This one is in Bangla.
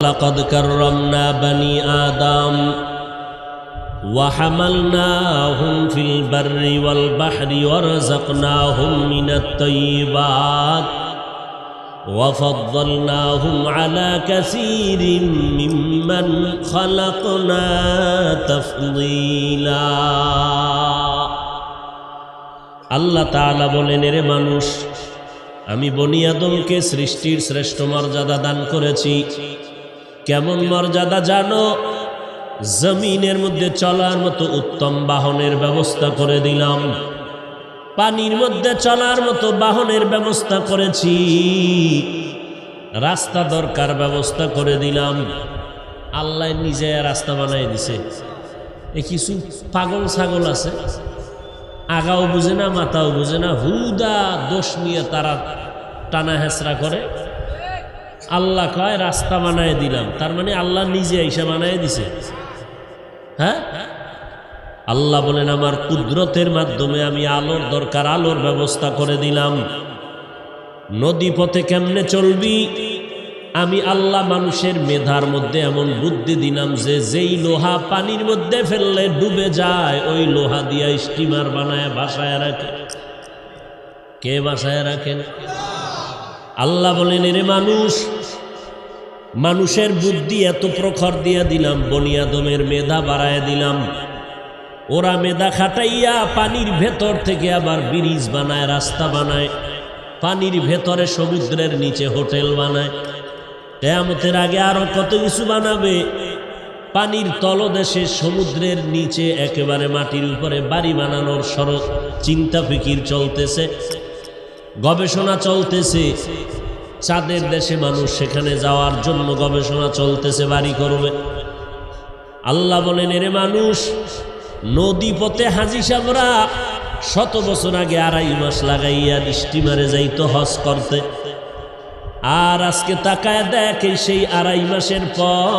لقد كرمنا بني آدم وحملناهم في البر والبحر ورزقناهم من الطيبات وفضلناهم على كثير ممن خلقنا تفضيلا আল্লাহ তাআলা বলেন, এরে মানুষ, আমি বনি আদমকে সৃষ্টির শ্রেষ্ঠ মর্যাদা দান করেছি। কেমন মর্যাদা জানো? জমিনের মধ্যে চলার মতো উত্তম বাহনের ব্যবস্থা করে দিলাম, পানির মধ্যে চলার মতো বাহনের ব্যবস্থা করেছি, রাস্তা দরকার ব্যবস্থা করে দিলাম। আল্লাহ নিজে রাস্তা বানাই দিছে। এ কিছু পাগল ছাগল আছে, আগাও বুঝে না মাথাও বুঝে না, হুদা দোষ নিয়ে তারা টানা হেঁচড়া করে। আল্লাহ কয় রাস্তা বানায় দিলাম, তার মানে আল্লাহ নিজে এসে বানায় দিছে। হ্যাঁ, আল্লাহ বলেন আমার কুদরতের মাধ্যমে আমি আলোর দরকার আলোর ব্যবস্থা করে দিলাম। নদী পথে কেমনে চলবি? আমি আল্লাহ মানুষের মেধার মধ্যে এমন বুদ্ধি দিলাম যে যেই লোহা পানির মধ্যে ফেললে ডুবে যায়, ওই লোহা দিয়া স্টিমার বানায় ভাসায় রাখে। কে ভাসায় রাখেন? আল্লাহ বলেন, এরে মানুষ, মানুষের বুদ্ধি এত প্রখর দিয়া দিলাম, বনি আদমের মেধা বাড়ায় দিলাম। ওরা মেধা খাটাইয়া পানির ভেতর থেকে আবার ব্রিজ বানায়, রাস্তা বানায়, পানির ভেতরে সমুদ্রের নিচে হোটেল বানায়। কিয়ামতের আগে আরো কত কিছু বানাবে। পানির তলদেশে সমুদ্রের নিচে একেবারে মাটির উপরে বাড়ি বানানোর চিন্তা ফিকির চলতেছে, গবেষণা চলতেছে। চাঁদের দেশে মানুষ সেখানে যাওয়ার জন্য গবেষণা চলতেছে, বাড়ি করবে। আল্লাহ বলেন, এরে মানুষ, নদী পথে হাজি সাহেবরা 100 বছর আগে 2.5 মাস লাগাইয়া স্টিমারে যাইতো হজ করতে, আর আজকে তাকায় দেখে সেই 2.5 মাসের পর